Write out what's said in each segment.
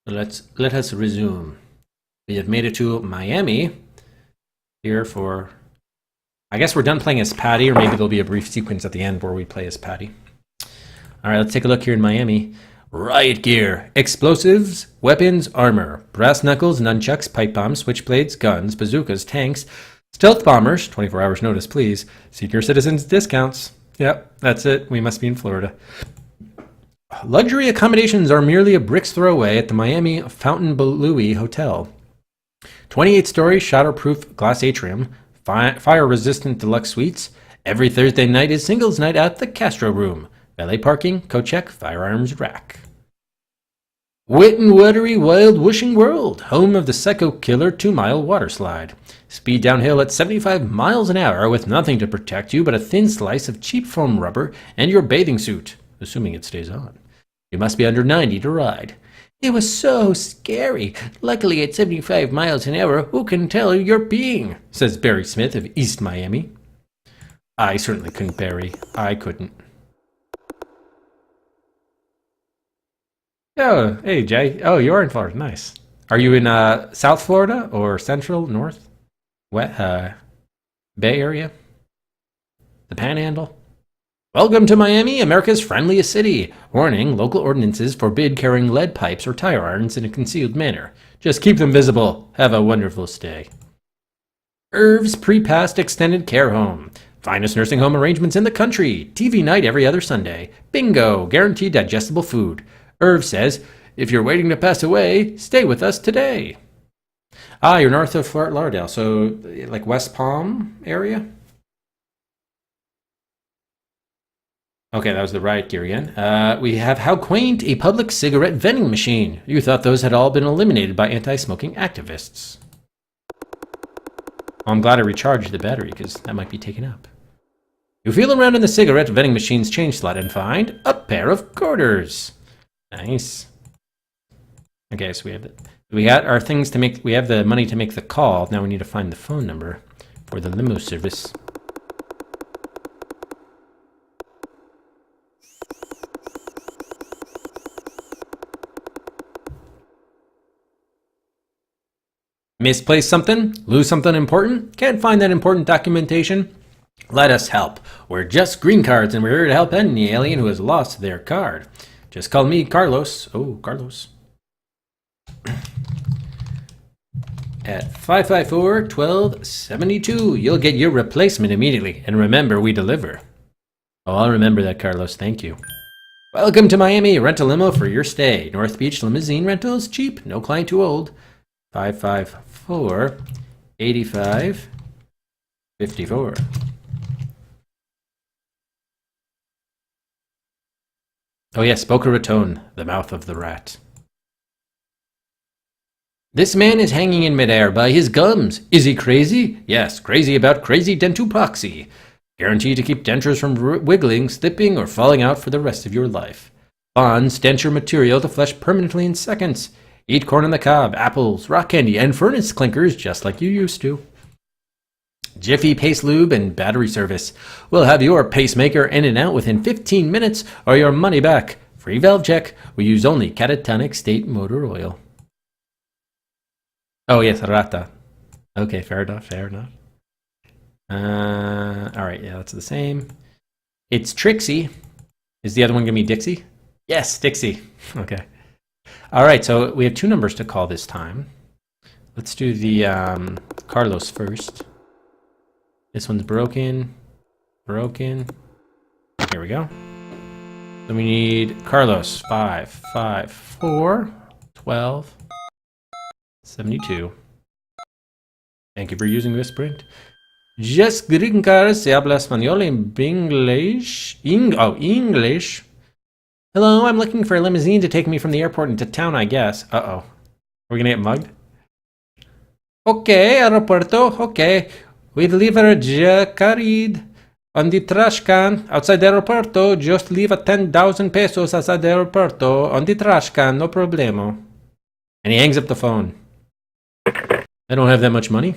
Let us resume. We have made it to Miami. Here for, I guess we're done playing as Patti, or maybe there'll be a brief sequence at the end where we play as Patti. All right, let's take a look here in Miami. Riot gear, explosives, weapons, armor, brass knuckles, nunchucks, pipe bombs, switchblades, guns, bazookas, tanks, stealth bombers, 24 hours notice please, senior citizens discounts. Yep, that's it. We must be in Florida. Luxury accommodations are merely a brick's throw away at the Miami Fontainebleau Hotel. 28-story shatterproof glass atrium, fire-resistant deluxe suites. Every Thursday night is singles night at the Castro Room. Valet parking, coat check, firearms rack. Wet and watery wild whooshing world, home of the psycho killer 2-mile water slide. Speed downhill at 75 miles an hour with nothing to protect you but a thin slice of cheap foam rubber and your bathing suit, assuming it stays on. You must be under 90 to ride. It was so scary. Luckily at 75 miles an hour, who can tell you're peeing, says Barry Smith of East Miami. I certainly couldn't, Barry. I couldn't. Oh, hey, Jay. Oh, you're in Florida. Nice. Are you in South Florida or Central, North, West, Bay Area? The Panhandle? Welcome to Miami, America's friendliest city. Warning, local ordinances forbid carrying lead pipes or tire irons in a concealed manner. Just keep them visible. Have a wonderful stay. Irv's Pre-Passed Extended Care Home. Finest nursing home arrangements in the country. TV night every other Sunday. Bingo, guaranteed digestible food. Irv says, if you're waiting to pass away, stay with us today. Ah, you're north of Fort Lauderdale, so like West Palm area? Okay, that was the riot gear again. We have how quaint, a public cigarette vending machine. You thought those had all been eliminated by anti-smoking activists. Well, I'm glad I recharged the battery because that might be taken up. You feel around in the cigarette vending machine's change slot and find a pair of quarters. Nice. Okay, so we got our things to make. We have the money to make the call. Now we need to find the phone number for the limo service. Misplace something? Lose something important? Can't find that important documentation? Let us help. We're just green cards and we're here to help any alien who has lost their card. Just call me Carlos. Oh, Carlos. At 554-1272. You'll get your replacement immediately. And remember, we deliver. Oh, I'll remember that, Carlos. Thank you. Welcome to Miami. Rent a limo for your stay. North Beach limousine rentals cheap. No client too old. 554-85-54. Oh yes, Boca Raton, the mouth of the rat. This man is hanging in midair by his gums. Is he crazy? Yes, crazy about crazy dentupoxy. Guaranteed to keep dentures from wiggling, slipping, or falling out for the rest of your life. Bonds denture material to flesh permanently in seconds. Eat corn on the cob, apples, rock candy, and furnace clinkers just like you used to. Jiffy Pace Lube and Battery Service. We'll have your pacemaker in and out within 15 minutes or your money back. Free valve check. We use only catatonic state motor oil. Oh, yes, rata. Okay, fair enough, fair enough. All right, yeah, that's the same. It's Trixie. Is the other one going to be Dixie? Yes, Dixie. Okay. All right, so we have two numbers to call this time. Let's do the Carlos first. This one's broken. Broken. Here we go. So we need Carlos. 554-1272. Thank you for using this print. Just green card se habla español en English. English. Hello, I'm looking for a limousine to take me from the airport into town, I guess. Uh-oh. Are we gonna get mugged? Okay, aeropuerto, okay. We deliver Jacarid on the trash can outside the aeropuerto. Just leave a 10,000 pesos outside the aeropuerto on the trash can, no problemo. And he hangs up the phone. I don't have that much money.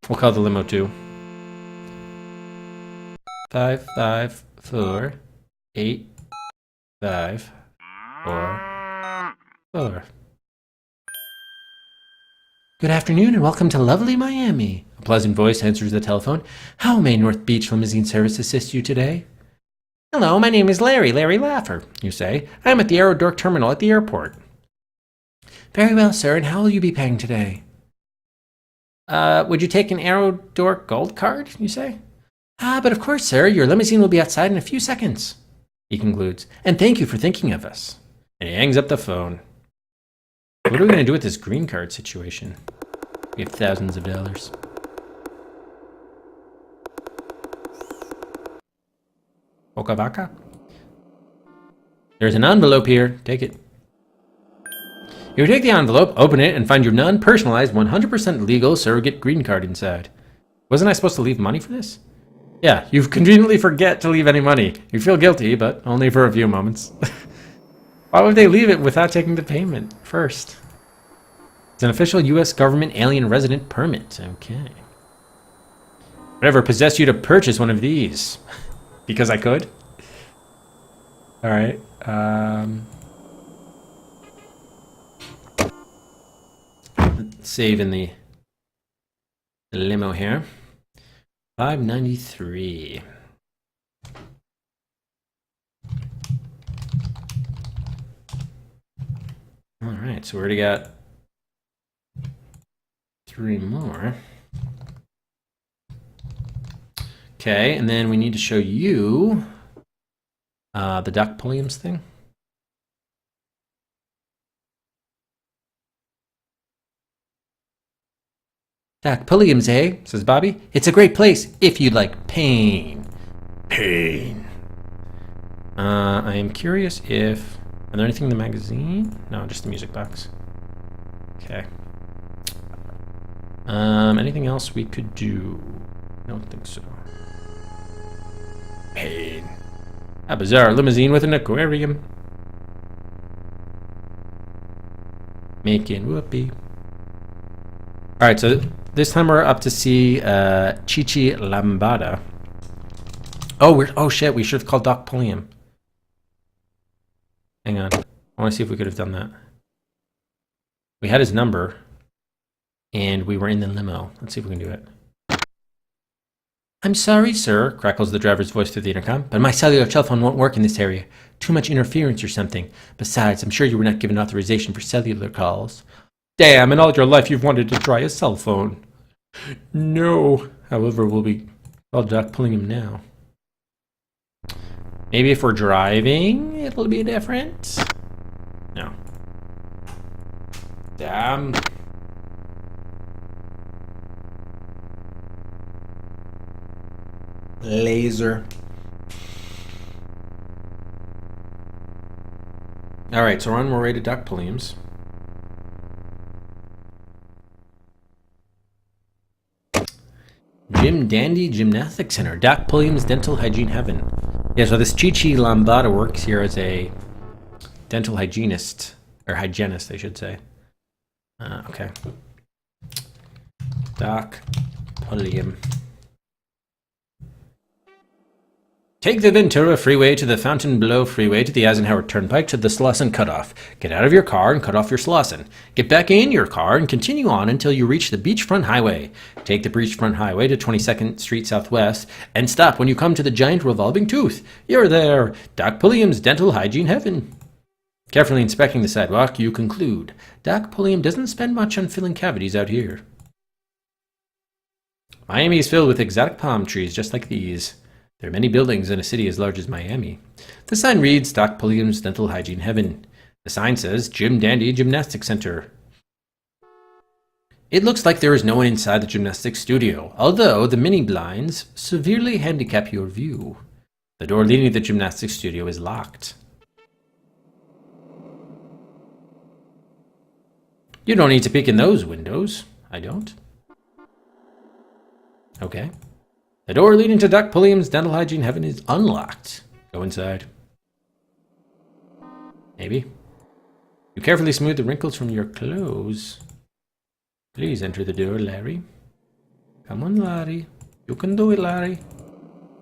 We'll call the limo too. 554-854. 4. Good afternoon and welcome to lovely Miami. A pleasant voice answers the telephone. How may North Beach Limousine Service assist you today? Hello, my name is Larry Laffer, you say. I'm at the Aerodork terminal at the airport. Very well, sir, and how will you be paying today? Would you take an Aerodork Gold card, you say? But of course, sir, your limousine will be outside in a few seconds, he concludes. And thank you for thinking of us. And he hangs up the phone. What are we going to do with this green card situation? We have thousands of dollars. Boca vaca. There's an envelope here. Take it. You take the envelope, open it, and find your non-personalized, 100% legal surrogate green card inside. Wasn't I supposed to leave money for this? Yeah, you conveniently forget to leave any money. You feel guilty, but only for a few moments. Why would they leave it without taking the payment first? It's an official U.S. government alien resident permit. Okay. Whatever possessed you to purchase one of these? Because I could? Alright. Let's save in the limo here. 593. Alright, so we already got 3 more. Okay, and then we need to show you the Doc Pulliams thing. Doc Pulliams, eh? Says Bobby. It's a great place if you like pain. Pain. I am curious if... Are there anything in the magazine? No, just the music box. Okay. Anything else we could do? I don't think so. Pain. A bizarre limousine with an aquarium. Making whoopee. Alright, so this time we're up to see Chichi Lambada. Oh shit, we should have called Doc Pulliam. Hang on. I want to see if we could have done that. We had his number and we were in the limo. Let's see if we can do it. I'm sorry, sir, crackles the driver's voice through the intercom, but my cellular telephone won't work in this area. Too much interference or something. Besides, I'm sure you were not given authorization for cellular calls. Damn, in all your life you've wanted to try a cell phone. No. However, we'll be Doc Pulliam now. Maybe if we're driving, it'll be different. No. Damn. Laser. Alright, so we're on our way to Doc Pulliam's. Jim Dandy Gymnastics Center. Doc Pulliam's Dental Hygiene Heaven. Yeah, so this Chichi Lambada works here as a dental hygienist. Or hygienist, I should say. Okay. Doc Pulliam. Take the Ventura Freeway to the Fontainebleau Freeway to the Eisenhower Turnpike to the Slauson Cutoff. Get out of your car and cut off your Slauson. Get back in your car and continue on until you reach the Beachfront Highway. Take the Beachfront Highway to 22nd Street Southwest and stop when you come to the giant revolving tooth. You're there. Doc Pulliam's Dental Hygiene Heaven. Carefully inspecting the sidewalk, you conclude. Doc Pulliam doesn't spend much on filling cavities out here. Miami is filled with exotic palm trees just like these. There are many buildings in a city as large as Miami. The sign reads, Doc Pulliam's Dental Hygiene Heaven. The sign says, Jim Dandy Gymnastics Center. It looks like there is no one inside the gymnastics studio, although the mini blinds severely handicap your view. The door leading to the gymnastics studio is locked. You don't need to peek in those windows. I don't. Okay. The door leading to Doc Pulliam's Dental Hygiene Heaven is unlocked. Go inside. Maybe. You carefully smooth the wrinkles from your clothes. Please enter the door, Larry. Come on, Larry. You can do it, Larry.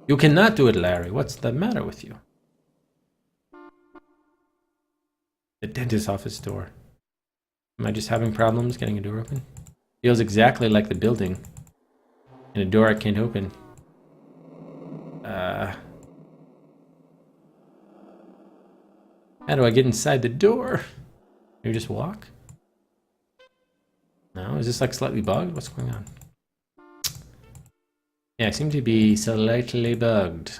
You cannot do it, Larry. What's the matter with you? The dentist's office door. Am I just having problems getting a door open? Feels exactly like the building. And a door I can't open. How do I get inside the door? Maybe just walk? No, is this like slightly bugged? What's going on? Yeah, I seem to be slightly bugged.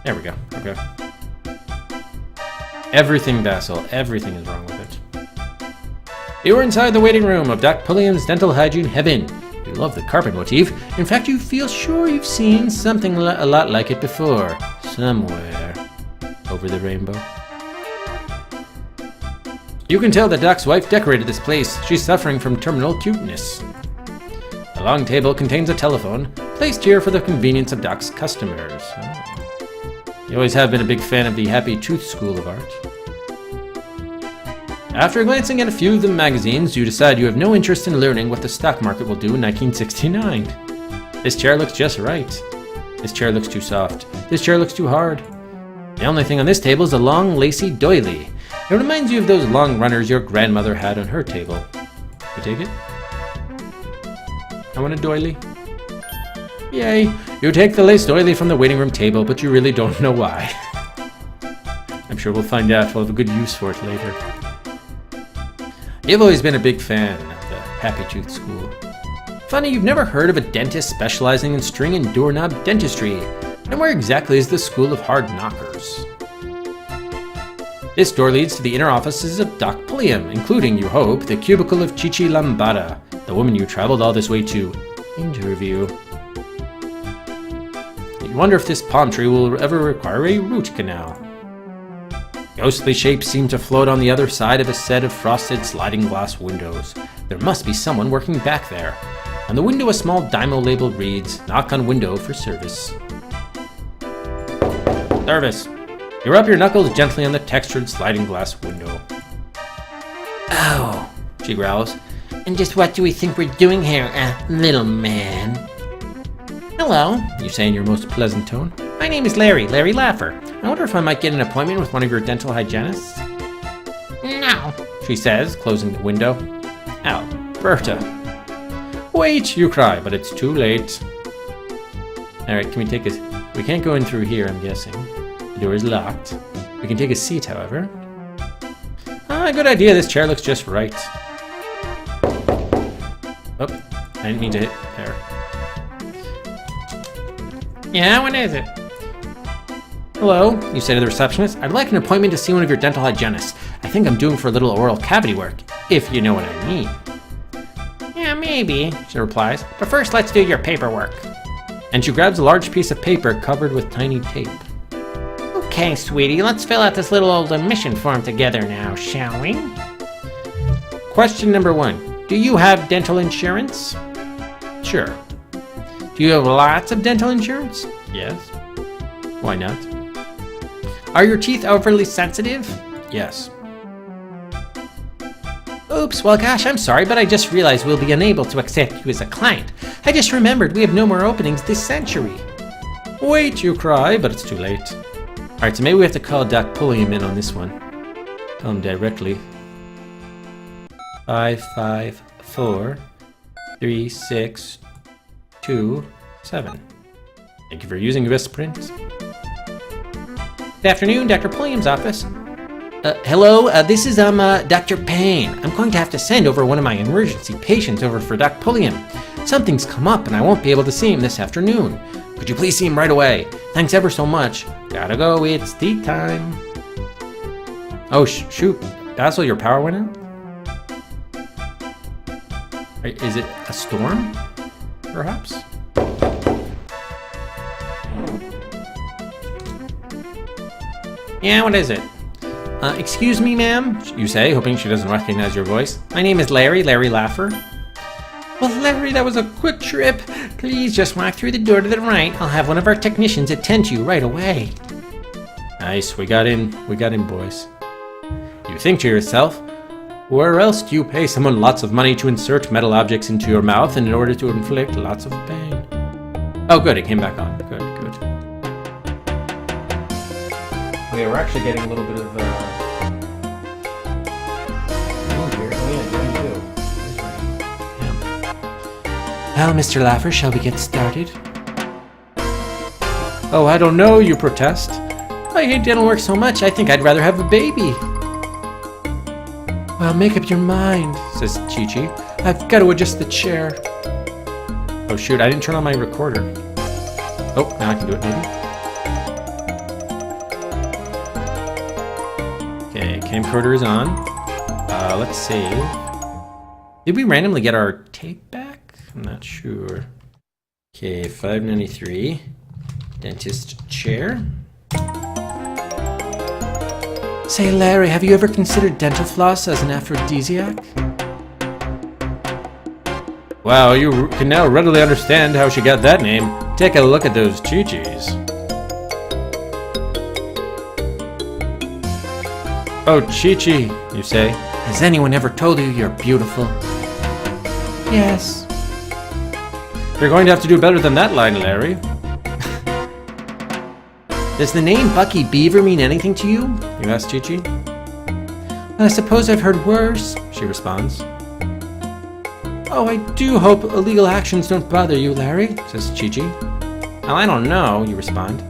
There we go. Okay. Everything, Basil. Everything is wrong with it. You are inside the waiting room of Doc Pulliam's dental hygiene heaven. You love the carpet motif. In fact, you feel sure you've seen something a lot like it before. Somewhere. Over the rainbow. You can tell that Doc's wife decorated this place. She's suffering from terminal cuteness. The long table contains a telephone, placed here for the convenience of Doc's customers. You always have been a big fan of the Happy Tooth School of Art. After glancing at a few of the magazines, you decide you have no interest in learning what the stock market will do in 1969. This chair looks just right. This chair looks too soft. This chair looks too hard. The only thing on this table is a long, lacy doily. It reminds you of those long runners your grandmother had on her table. You take it? I want a doily. Yay! You take the lace doily from the waiting room table, but you really don't know why. I'm sure we'll find out. We'll have a good use for it later. You've always been a big fan of the Happy Tooth School. Funny, you've never heard of a dentist specializing in string and doorknob dentistry. And where exactly is the School of Hard Knockers? This door leads to the inner offices of Doc Pulliam, including, you hope, the cubicle of Chichi Lambada, the woman you traveled all this way to interview. You wonder if this palm tree will ever require a root canal. Ghostly shapes seem to float on the other side of a set of frosted sliding glass windows. There must be someone working back there. On the window, a small dymo label reads, "Knock on window for service." Service. You rub your knuckles gently on the textured sliding glass window. Oh, she growls. And just what do we think we're doing here, little man? Hello, you say in your most pleasant tone. My name is Larry Laffer. I wonder if I might get an appointment with one of your dental hygienists? No, she says, closing the window. Alberta. Wait, you cry, but it's too late. Alright, can we take a... We can't go in through here, I'm guessing. The door is locked. We can take a seat, however. Good idea. This chair looks just right. Oh, I didn't mean to hit there. Yeah, what is it? Hello, you say to the receptionist. I'd like an appointment to see one of your dental hygienists. I think I'm due for a little oral cavity work, if you know what I mean. Yeah, maybe, she replies. But first, let's do your paperwork. And she grabs a large piece of paper covered with tiny tape. Okay, sweetie, let's fill out this little old admission form together now, shall we? Question number 1. Do you have dental insurance? Sure. Do you have lots of dental insurance? Yes. Why not? Are your teeth overly sensitive? Yes. Oops, well gosh, I'm sorry, but I just realized we'll be unable to accept you as a client. I just remembered we have no more openings this century. Wait, you cry, but it's too late. Alright, so maybe we have to call Doc Pulliam in on this one. Tell him directly. 5543627. Thank you for using US Print. Good afternoon, Dr. Pulliam's office. Hello, this is Dr. Payne. I'm going to have to send over one of my emergency patients over for Doc Pulliam. Something's come up and I won't be able to see him this afternoon. Could you please see him right away? Thanks ever so much. Gotta go, it's tea time. Oh, shoot. Basil, your power went out? Is it a storm? Perhaps? Yeah, what is it? Excuse me, ma'am, you say, hoping she doesn't recognize your voice. My name is Larry Laffer. Well, Larry, that was a quick trip. Please just walk through the door to the right. I'll have one of our technicians attend to you right away. Nice, we got in, boys. You think to yourself, where else do you pay someone lots of money to insert metal objects into your mouth in order to inflict lots of pain? Oh, good, it came back on. Good. yeah, we're actually getting a little bit of rain here. Oh yeah, rain too. There's rain. Yeah. Well, Mr. Laffer, shall we get started? Oh, I don't know, you protest. I hate dental work so much, I think I'd rather have a baby. Well, make up your mind, says Chi-Chi. I've got to adjust the chair. Oh shoot, I didn't turn on my recorder. Oh, now I can do it maybe. Okay, camcorder is on. Let's save. Did we randomly get our tape back? I'm not sure. Okay, 593. Dentist chair. Say, Larry, have you ever considered dental floss as an aphrodisiac? Wow, you can now readily understand how she got that name. Take a look at those Chi-Chis. Oh, Chi-Chi, you say? Has anyone ever told you you're beautiful? Yes. You're going to have to do better than that line, Larry. Does the name Bucky Beaver mean anything to you? You ask Chi-Chi? I suppose I've heard worse, She responds. Oh, I do hope illegal actions don't bother you, Larry, Says Chi-Chi. Well, I don't know, you respond.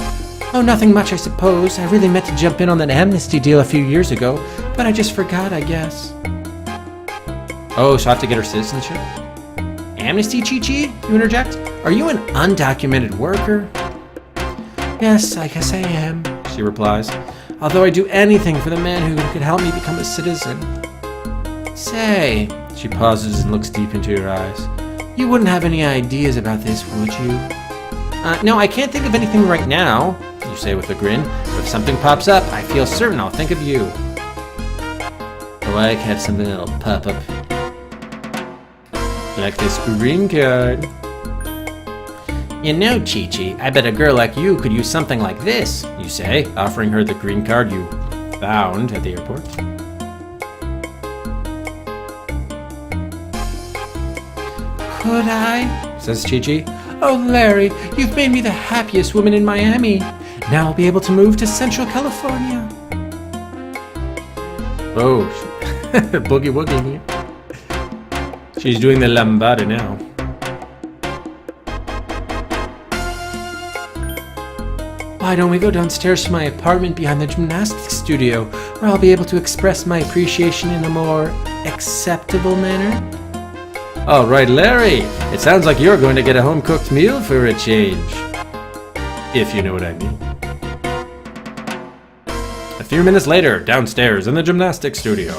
Oh, nothing much, I suppose. I really meant to jump in on that amnesty deal a few years ago, but I just forgot, I guess. Oh, so I have to get her citizenship? Amnesty, Chi-Chi? You interject? Are you an undocumented worker? Yes, I guess I am, She replies. although I'd do anything for the man who could help me become a citizen. Say, She pauses and looks deep into your eyes. you wouldn't have any ideas about this, would you? No, I can't think of anything right now, you say with a grin. But if something pops up, I feel certain I'll think of you. Oh, I have something that'll pop up. Like this green card. You know, Chi-Chi, I bet a girl like you could use something like this, You say, offering her the green card you found at the airport. Could I? Says Chi-Chi. Oh, Larry, you've made me the happiest woman in Miami. Now I'll be able to move to Central California. Oh, boogie woogie. She's doing the lambada now. Why don't we go downstairs to my apartment behind the gymnastics studio, where I'll be able to express my appreciation in a more acceptable manner? All right, Larry. It sounds like you're going to get a home-cooked meal for a change. If you know what I mean. A few minutes later, downstairs in the gymnastics studio.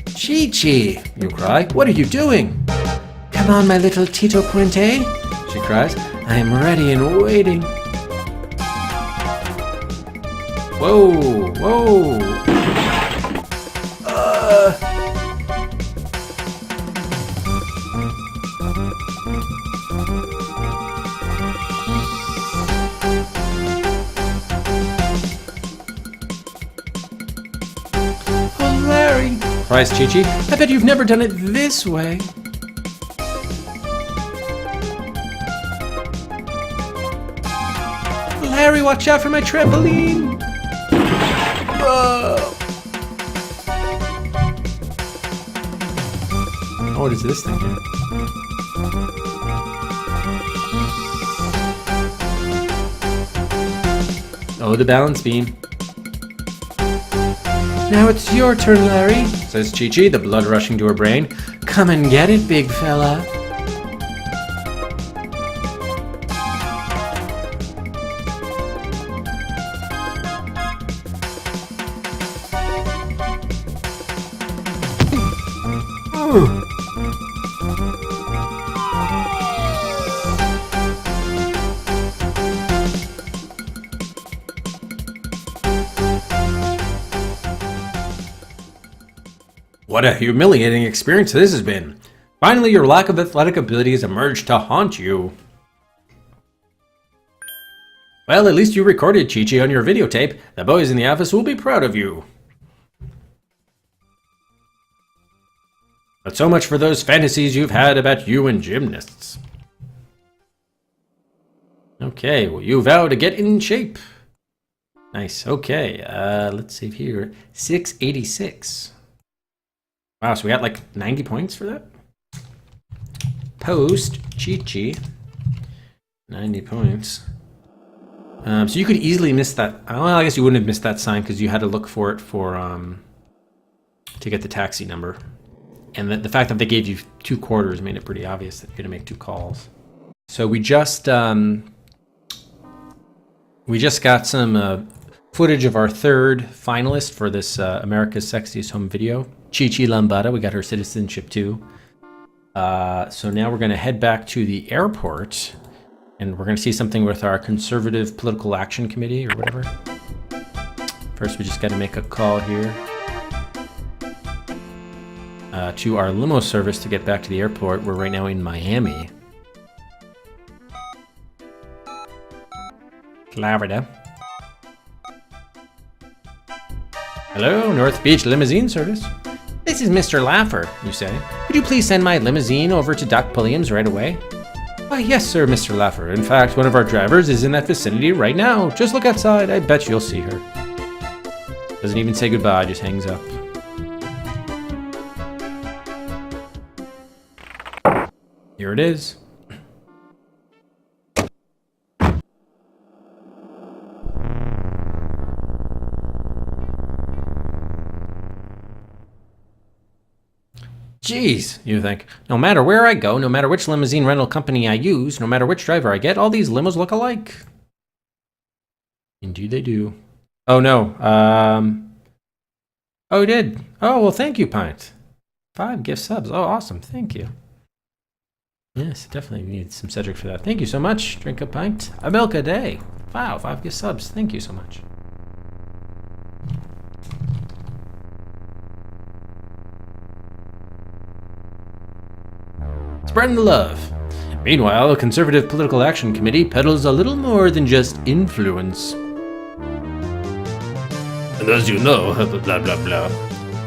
Chi-Chi, you cry. What are you doing? Come on, my little Tito Puente, she cries. I am ready and waiting. Whoa, whoa. Oh, Larry, Cries Chi-Chi. I bet you've never done it this way. Larry, watch out for my trampoline. Oh, what is this thing here? Oh, the balance beam. Now it's your turn, Larry. Says Chi-Chi, the blood rushing to her brain. Come and get it, big fella. What a humiliating experience this has been. Finally, your lack of athletic ability has emerged to haunt you. Well, at least you recorded Chi-Chi on your videotape. The boys in the office will be proud of you. But so much for those fantasies you've had about you and gymnasts. Okay, well, you vow to get in shape. Nice. Okay. Let's save here. 686. Wow, so we got like 90 points for that? Post Chi-Chi. 90 points. So you could easily miss that. Well, I guess you wouldn't have missed that sign because you had to look for it for to get the taxi number. And the fact that they gave you 2 quarters made it pretty obvious that you're going to make 2 calls. So we just got some footage of our 3rd finalist for this America's Sexiest Home video. Chi-Chi Lambada, we got her citizenship too. So now we're going to head back to the airport, and we're going to see something with our Conservative Political Action Committee or whatever. First, we just got to make a call here to our limo service to get back to the airport. We're right now in Miami, Florida. Hello, North Beach Limousine Service. This is Mr. Laffer, you say. Could you please send my limousine over to Doc Pulliam's right away? Why, yes, sir, Mr. Laffer. In fact, one of our drivers is in that vicinity right now. Just look outside. I bet you'll see her. Doesn't even say goodbye, just hangs up. Here it is. Jeez, you think. No matter where I go, no matter which limousine rental company I use, no matter which driver I get, all these limos look alike. Indeed they do. Oh, no. Oh, it did. Oh, well, thank you, Pint. 5 gift subs. Oh, awesome. Thank you. Yes, definitely need some Cedric for that. Thank you so much. Drink a pint. A milk a day. Wow, 5 gift subs. Thank you so much. Spreading the love. Meanwhile, the Conservative Political Action Committee peddles a little more than just influence. And as you know, blah blah blah.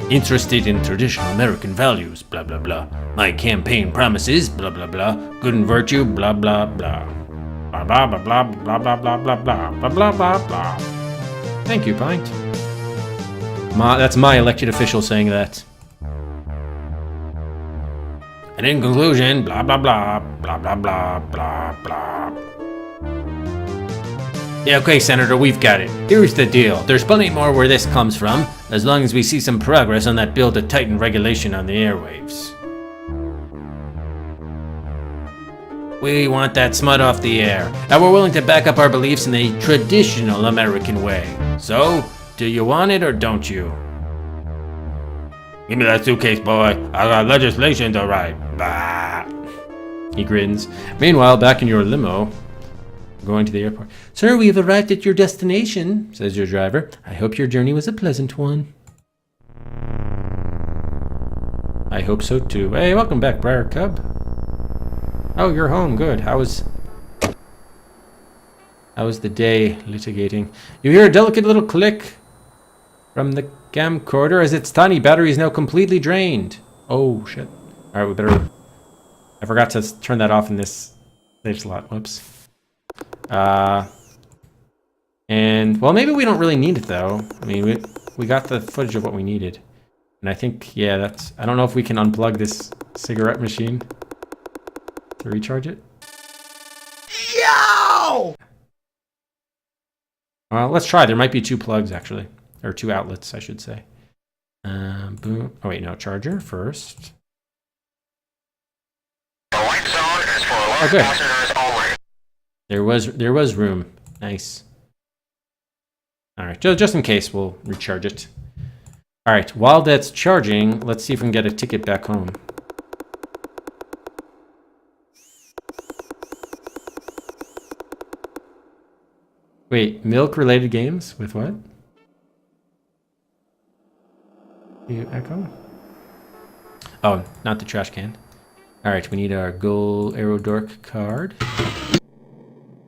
Interested in traditional American values, blah blah blah. My campaign promises, blah blah blah. Good and virtue, blah blah blah. Blah blah blah blah blah blah blah blah blah blah blah blah blah. Thank you, Pint. That's my elected official saying that. And in conclusion, blah blah blah, blah blah blah, blah blah. Yeah, okay, Senator, we've got it. Here's the deal. There's plenty more where this comes from, as long as we see some progress on that bill to tighten regulation on the airwaves. We want that smut off the air, and we're willing to back up our beliefs in the traditional American way. So, do you want it or don't you? Give me that suitcase, boy. I got legislation to write. Bah. He grins. Meanwhile, back in your limo, going to the airport. Sir, we have arrived at your destination, says your driver. I hope your journey was a pleasant one. I hope so too. Hey, welcome back, Briar Cub. Oh, you're home. Good. How was the day litigating? You hear a delicate little click from the camcorder as its tiny battery is now completely drained. Oh, shit. All right, we better... I forgot to turn that off in this save slot. Whoops. And, well, maybe we don't really need it, though. I mean, we got the footage of what we needed. And I think, yeah, that's... I don't know if we can unplug this cigarette machine to recharge it. Yo! Well, let's try. There might be 2 plugs, actually. Or 2 outlets, I should say. Boom. Oh, wait, no. Charger first. The white zone is for large passengers only. There was room. Nice. All right, just in case, we'll recharge it. All right, while that's charging, let's see if we can get a ticket back home. Wait, milk-related games? With what? You echo? Oh, not the trash can. All right, we need our gold Aerodork card.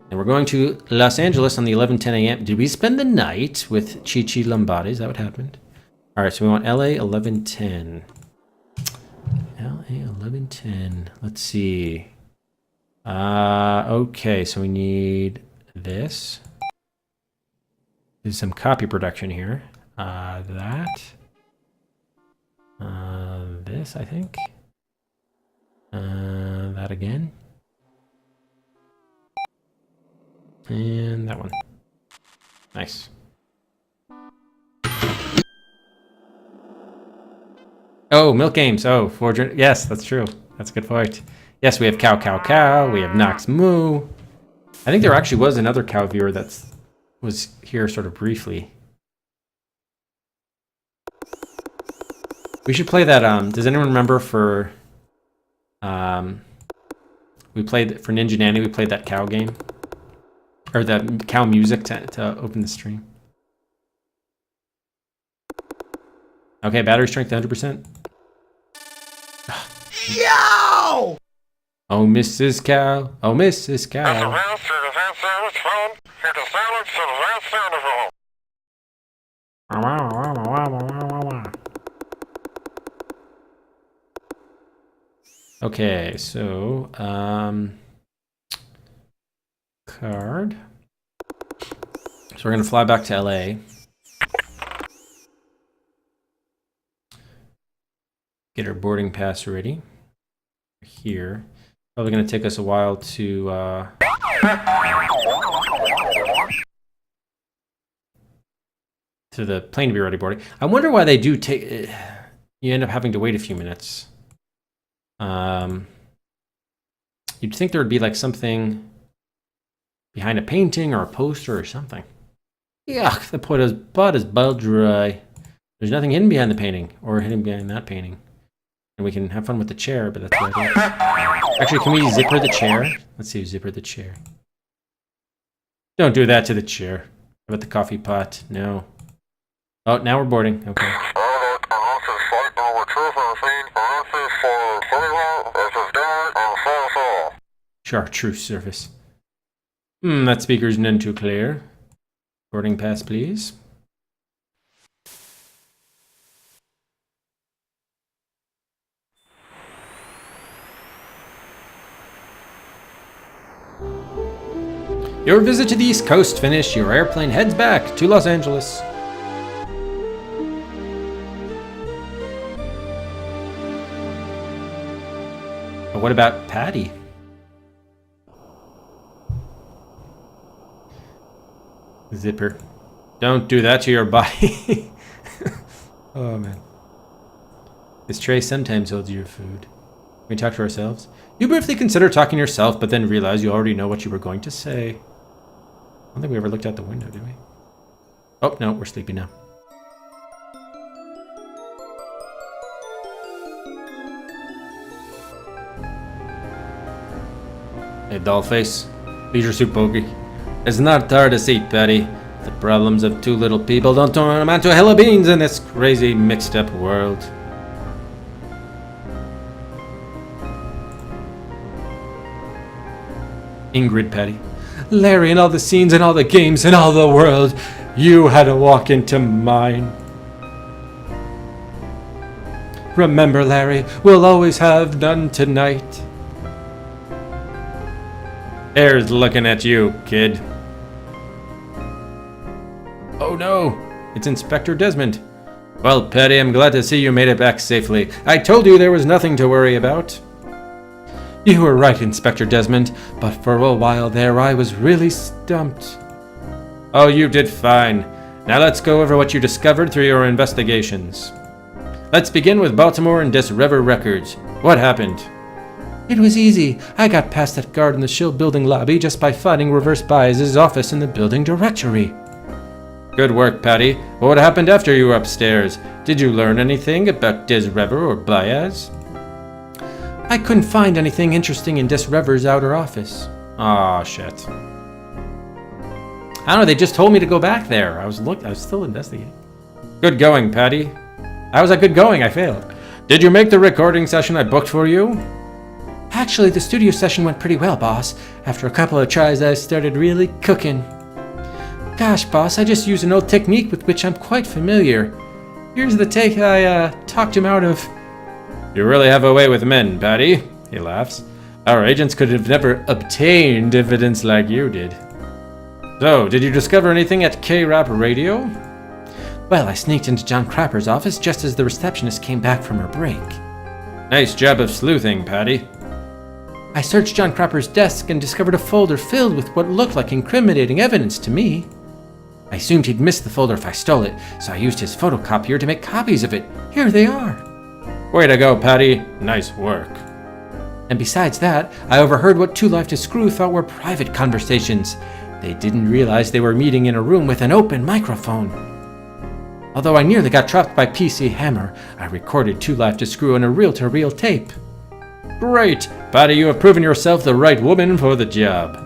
And we're going to Los Angeles on the 11:10 a.m. Did we spend the night with Chi-Chi Lambada? Is that what happened? All right, so we want LA 11:10. LA 11:10. Let's see. Okay, so we need this. do some copy production here. This, I think. That again. And that one. Nice. Oh, milk games. Oh, forger. Yes, that's true. That's a good point. Yes, we have cow, cow, cow. We have Nox Moo. I think there actually was another cow viewer that was here sort of briefly. We should play that. Does anyone remember for? We played for Ninja Nanny. We played that cow game, or that cow music to open the stream. Okay, battery strength 100%. Yo! Oh, Mrs. Cow. Oh, Mrs. Cow. Okay, so card. So we're gonna fly back to LA. Get our boarding pass ready. Here. Probably gonna take us a while to the plane to be ready boarding. I wonder why they do take. You end up having to wait a few minutes. You'd think there would be like something behind a painting or a poster or something. Yuck, the butt is bone dry. There's nothing hidden behind the painting or hidden behind that painting. And we can have fun with the chair, but that's right. Actually, can we zipper the chair? Let's see, zipper the chair. Don't do that to the chair. How about the coffee pot? No. Oh, now we're boarding. Okay. Chartreuse service. That speaker's none too clear. Boarding pass, please. Your visit to the East Coast finished. Your airplane heads back to Los Angeles. But what about Patti? Zipper. Don't do that to your body. Oh, man. This tray sometimes holds your food. Can we talk to ourselves? You briefly consider talking to yourself, but then realize you already know what you were going to say. I don't think we ever looked out the window, did we? Oh, no, we're sleepy now. Hey, dollface. Leisure suit bogey. It's not hard to see, Patti. The problems of two little people don't turn them into a hill of beans in this crazy, mixed-up world. Ingrid, Patti. Larry, and all the scenes and all the games and all the world, you had to walk into mine. Remember, Larry, we'll always have none tonight. Here's looking at you, kid. Oh no, it's Inspector Desmond. Well, Patti, I'm glad to see you made it back safely. I told you there was nothing to worry about. You were right, Inspector Desmond, but for a while there I was really stumped. Oh, you did fine. Now let's go over what you discovered through your investigations. Let's begin with Baltimore and Des River Records. What happened? It was easy. I got past that guard in the show building lobby just by finding Reverse Bias's office in the building directory. Good work, Patti. What happened after you were upstairs? Did you learn anything about Des River or Bias? I couldn't find anything interesting in Des River's outer office. Aw, shit. I don't know, they just told me to go back there. I was still investigating. Good going, Patti. How was that good going? I failed. Did you make the recording session I booked for you? Actually, the studio session went pretty well, boss. After a couple of tries, I started really cooking. Gosh, boss, I just used an old technique with which I'm quite familiar. Here's the take I talked him out of. You really have a way with men, Patti, he laughs. Our agents could have never obtained evidence like you did. So, did you discover anything at K-Rap Radio? Well, I sneaked into John Crapper's office just as the receptionist came back from her break. Nice job of sleuthing, Patti. I searched John Crapper's desk and discovered a folder filled with what looked like incriminating evidence to me. I assumed he'd missed the folder if I stole it, so I used his photocopier to make copies of it. Here they are. Way to go, Patti. Nice work. And besides that, I overheard what Two Life to Screw thought were private conversations. They didn't realize they were meeting in a room with an open microphone. Although I nearly got dropped by PC Hammer, I recorded Two Life to Screw on a reel-to-reel tape. Great! Patti, you have proven yourself the right woman for the job.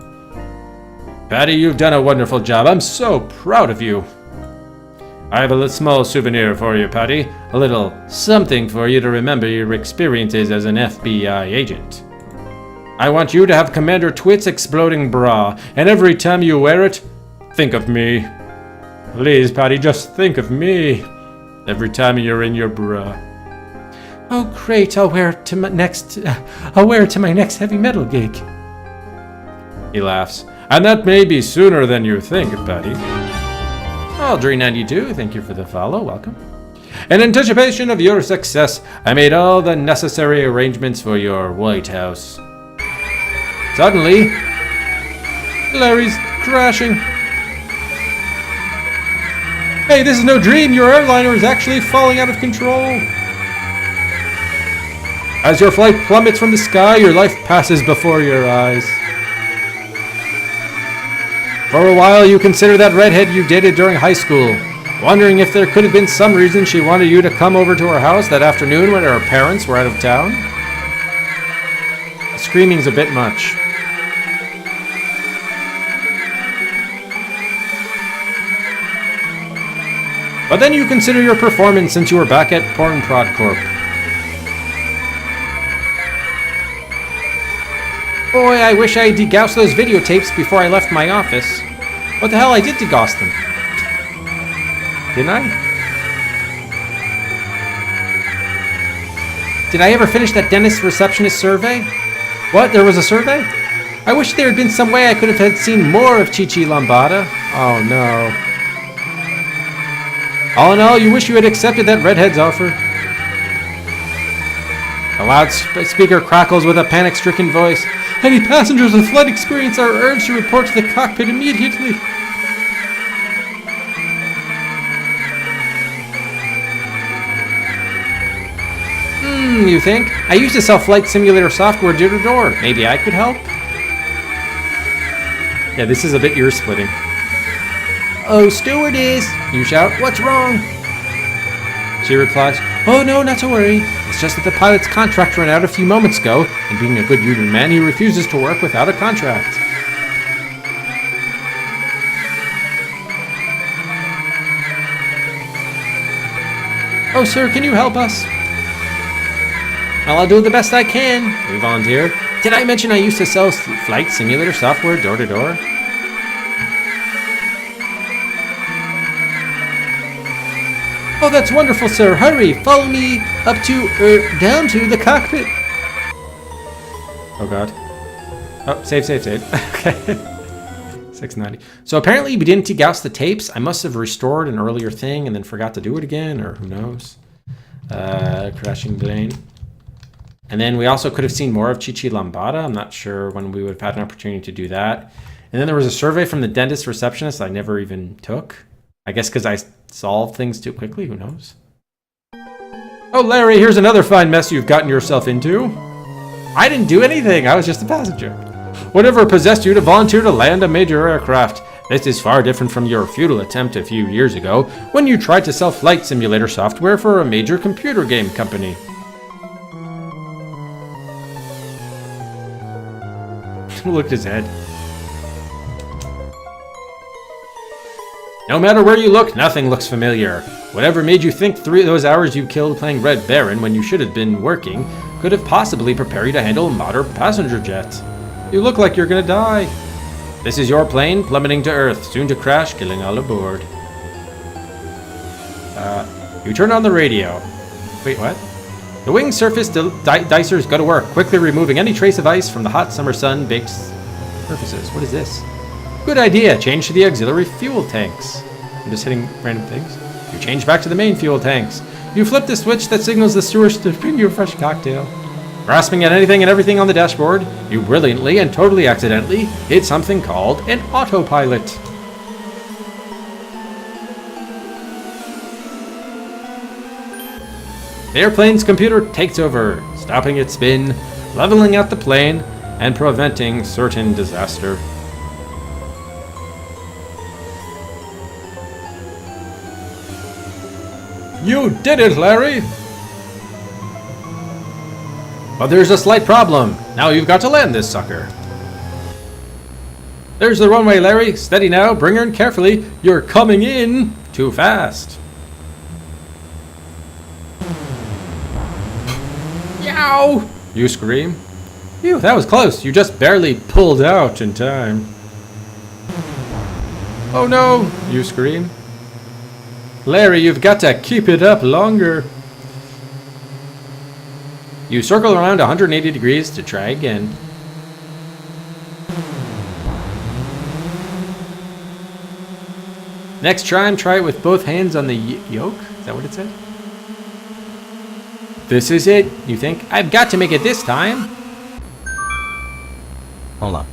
Patti, you've done a wonderful job. I'm so proud of you. I have a little small souvenir for you, Patti. A little something for you to remember your experiences as an FBI agent. I want you to have Commander Twit's exploding bra, and every time you wear it, think of me. Please, Patti, just think of me. Every time you're in your bra. Oh, great! I'll wear it to my next heavy metal gig. He laughs. And that may be sooner than you think, Patti. Audrey92, thank you for the follow. Welcome. In anticipation of your success, I made all the necessary arrangements for your White House. Suddenly, Larry's crashing. Hey, this is no dream. Your airliner is actually falling out of control. As your flight plummets from the sky, your life passes before your eyes. For a while, you consider that redhead you dated during high school, wondering if there could have been some reason she wanted you to come over to her house that afternoon when her parents were out of town. The screaming's a bit much. But then you consider your performance since you were back at Porn Prod Corp. Boy, I wish I had degaussed those videotapes before I left my office. What the hell, I did degauss them. Didn't I? Did I ever finish that dentist receptionist survey? What? There was a survey? I wish there had been some way I could have had seen more of Chi-Chi Lambada. Oh no. All in all, you wish you had accepted that redhead's offer. A loudspeaker crackles with a panic-stricken voice. Any passengers with flight experience are urged to report to the cockpit immediately. You think? I used to sell flight simulator software door to door. Maybe I could help? Yeah, this is a bit ear-splitting. Oh, stewardess! You shout, what's wrong? She replies, oh no, not to worry. It's just that the pilot's contract ran out a few moments ago, and being a good union man, he refuses to work without a contract. Oh, sir, can you help us? Well, I'll do the best I can. We volunteer. Did I mention I used to sell flight simulator software door to door? Oh, that's wonderful, sir. Hurry, follow me down to the cockpit. Oh, God. Oh, save. Okay. 690. So apparently we didn't degauss the tapes. I must have restored an earlier thing and then forgot to do it again, or who knows. Crashing plane. And then we also could have seen more of Chi-Chi Lambada. I'm not sure when we would have had an opportunity to do that. And then there was a survey from the dentist receptionist I never even took. I guess because I solved things too quickly. Who knows? Oh, Larry, here's another fine mess you've gotten yourself into. I didn't do anything. I was just a passenger. Whatever possessed you to volunteer to land a major aircraft? This is far different from your futile attempt a few years ago when you tried to sell flight simulator software for a major computer game company. Look at his head. No matter where you look, nothing looks familiar. Whatever made you think those hours you killed playing Red Baron when you should have been working could have possibly prepared you to handle a modern passenger jet. You look like you're gonna die. This is your plane plummeting to Earth, soon to crash, killing all aboard. You turn on the radio. Wait, what? The wing surface dicers go to work, quickly removing any trace of ice from the hot summer sun baked surfaces. What is this? Good idea. Change to the auxiliary fuel tanks. I'm just hitting random things. You change back to the main fuel tanks. You flip the switch that signals the stewards to bring you a fresh cocktail. Grasping at anything and everything on the dashboard, you brilliantly and totally accidentally hit something called an autopilot. The airplane's computer takes over, stopping its spin, leveling out the plane, and preventing certain disaster. You did it, Larry! But there's a slight problem. Now you've got to land this sucker. There's the runway, Larry. Steady now. Bring her in carefully. You're coming in too fast. Yow! You scream. Phew, that was close. You just barely pulled out in time. Oh no! You scream. Larry, you've got to keep it up longer. You circle around 180 degrees to try again. Next time, try it with both hands on the yoke. Is that what it said? This is it, you think? I've got to make it this time. Hold on.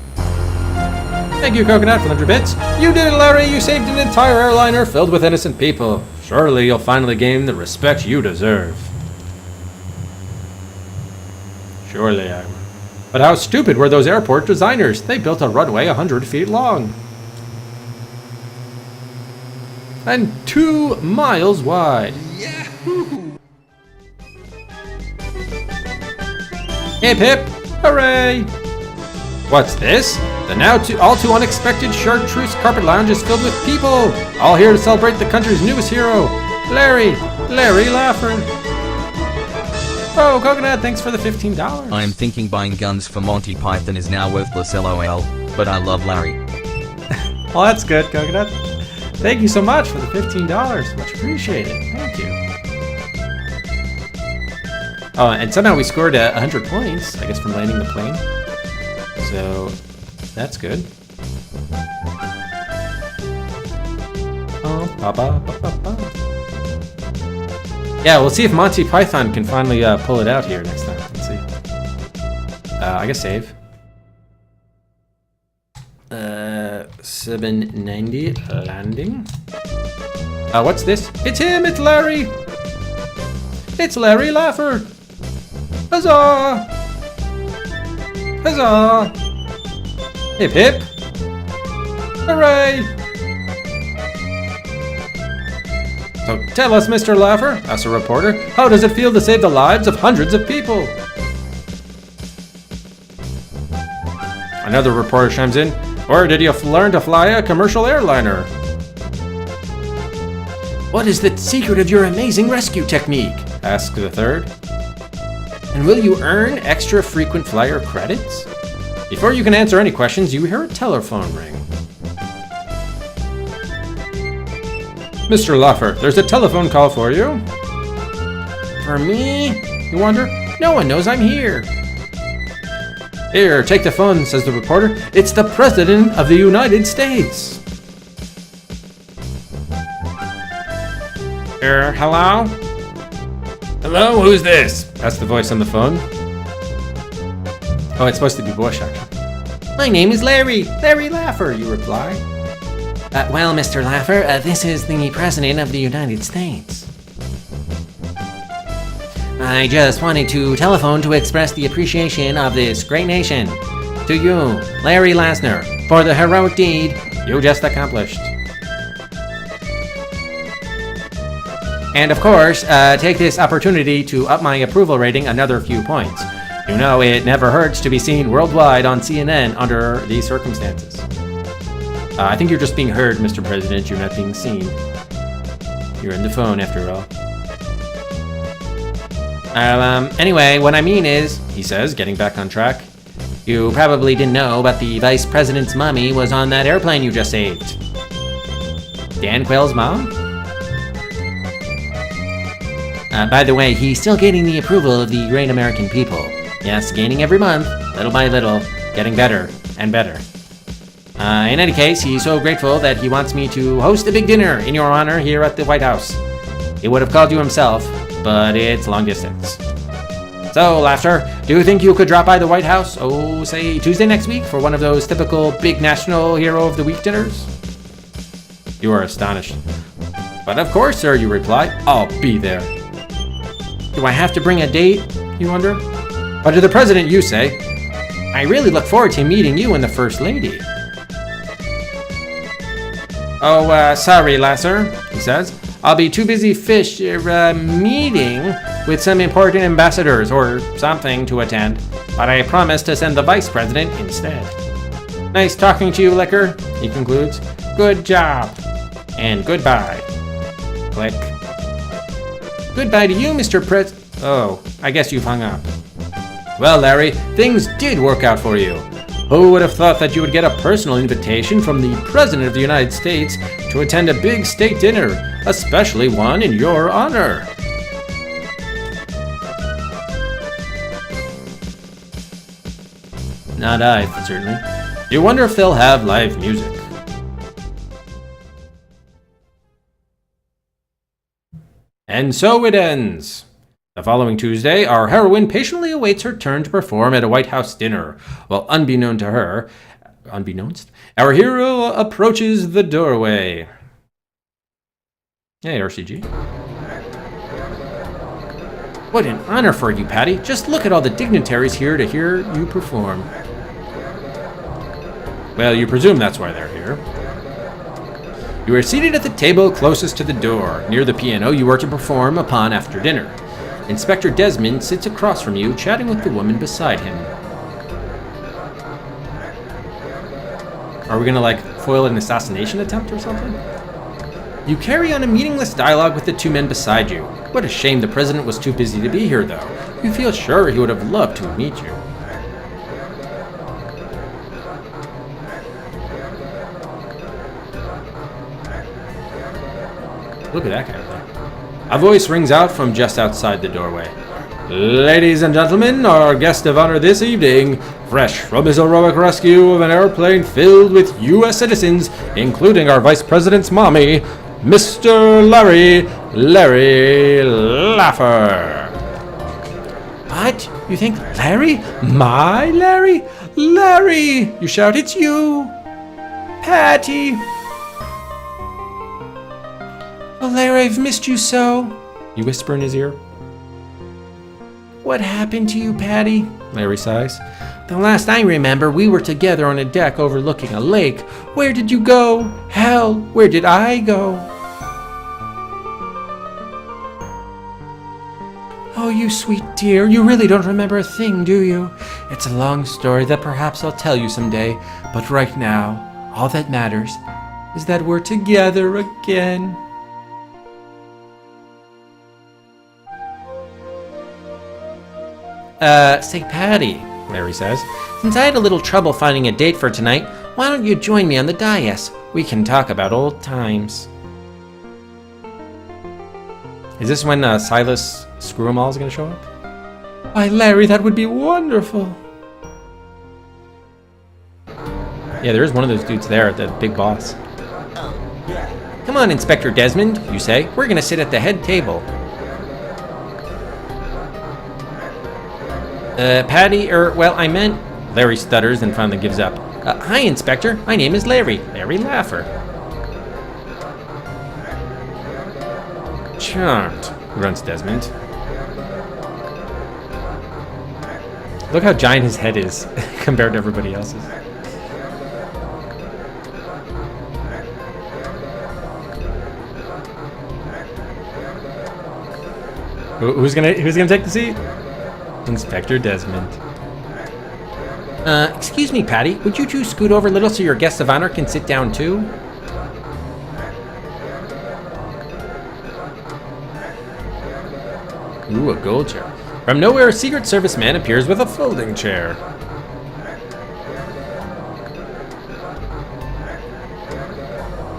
Thank you, Coconut, for 100 bits. You did it, Larry. You saved an entire airliner filled with innocent people. Surely you'll finally gain the respect you deserve. Surely I will. But how stupid were those airport designers? They built a runway 100 feet long. And 2 miles wide. Yahoo! Hip hip! Hooray! What's this? The now all too unexpected Chartreuse Carpet Lounge is filled with people, all here to celebrate the country's newest hero, Larry Laffer. Oh, Coconut, thanks for the $15. I am thinking buying guns for Monty Python is now worthless, LOL, but I love Larry. Well, that's good, Coconut. Thank you so much for the $15. Much appreciated. Thank you. Oh, and somehow we scored 100 points, I guess, from landing the plane. So, that's good. Oh, ba-ba-ba-ba-ba. Yeah, we'll see if Monty Python can finally pull it out here next time. Let's see. I guess save. 790 landing. What's this? It's him! It's Larry! It's Larry Laffer! Huzzah! Huzzah! Hip hip! Hooray! So tell us, Mr. Laffer, asked a reporter, how does it feel to save the lives of hundreds of people? Another reporter chimes in, or did you learn to fly a commercial airliner? What is the secret of your amazing rescue technique? Asked the third. And will you earn extra frequent flyer credits? Before you can answer any questions, you hear a telephone ring. Mr. Laffer, there's a telephone call for you. For me? You wonder? No one knows I'm here. Here, take the phone, says the reporter. It's the President of the United States. Hello? Hello, who's this? Asked the voice on the phone. Oh, it's supposed to be Bush, actually. My name is Larry Laffer, you reply. Well, Mr. Laffer, this is the President of the United States. I just wanted to telephone to express the appreciation of this great nation. To you, Larry Lasner, for the heroic deed you just accomplished. And of course, take this opportunity to up my approval rating another few points. You know, it never hurts to be seen worldwide on CNN under these circumstances. I think you're just being heard, Mr. President. You're not being seen. You're in the phone, after all. Anyway, what I mean is, he says, getting back on track, you probably didn't know, but the Vice President's mommy was on that airplane you just saved. Dan Quayle's mom? By the way, he's still gaining the approval of the great American people. Yes, gaining every month, little by little, getting better and better. In any case, he's so grateful that he wants me to host a big dinner in your honor here at the White House. He would have called you himself, but it's long distance. So, Laughter, do you think you could drop by the White House, say Tuesday next week for one of those typical big National Hero of the Week dinners? You are astonished. But of course, sir, you reply. I'll be there. Do I have to bring a date, you wonder? But to the president, you say, I really look forward to meeting you and the First Lady. Sorry, Lasser, he says. I'll be too busy meeting with some important ambassadors or something to attend, but I promise to send the vice president instead. Nice talking to you, Liquor, he concludes. Good job. And goodbye. Click. Goodbye to you, Mr. Oh, I guess you've hung up. Well, Larry, things did work out for you. Who would have thought that you would get a personal invitation from the President of the United States to attend a big state dinner, especially one in your honor? Not I, certainly. You wonder if they'll have live music. And so it ends. The following Tuesday, our heroine patiently awaits her turn to perform at a White House dinner, while unbeknownst, our hero approaches the doorway. Hey, RCG. What an honor for you, Patti. Just look at all the dignitaries here to hear you perform. Well, you presume that's why they're here. You are seated at the table closest to the door, near the piano you are to perform upon after dinner. Inspector Desmond sits across from you, chatting with the woman beside him. Are we gonna, foil an assassination attempt or something? You carry on a meaningless dialogue with the two men beside you. What a shame the president was too busy to be here, though. You feel sure he would have loved to meet you. Look at that guy over there. A voice rings out from just outside the doorway. Ladies and gentlemen, our guest of honor this evening, fresh from his heroic rescue of an airplane filled with U.S. citizens, including our Vice President's mommy, Mr. Larry Laffer. What? You think Larry? My Larry? Larry! You shout, it's you! Patti! Oh, Larry, I've missed you so. You whisper in his ear. What happened to you, Patti? Larry sighs. The last I remember, we were together on a deck overlooking a lake. Where did you go? Hell, where did I go? Oh, you sweet dear, you really don't remember a thing, do you? It's a long story that perhaps I'll tell you someday, but right now, all that matters is that we're together again. Say, Patti, Larry says, since I had a little trouble finding a date for tonight, why don't you join me on the dais? We can talk about old times. Is this when Silas Screw'em-all is going to show up? Why, Larry, that would be wonderful. Yeah, there is one of those dudes there, the big boss. Come on, Inspector Desmond, you say. We're going to sit at the head table. Patti, I meant... Larry stutters and finally gives up. Hi, Inspector. My name is Larry Laffer. Charmed, grunts Desmond. Look how giant his head is compared to everybody else's. Who's gonna take the seat? Inspector Desmond. Excuse me, Patti. Would you two scoot over a little so your guest of honor can sit down too? Ooh, a gold chair. From nowhere, a Secret Service man appears with a folding chair.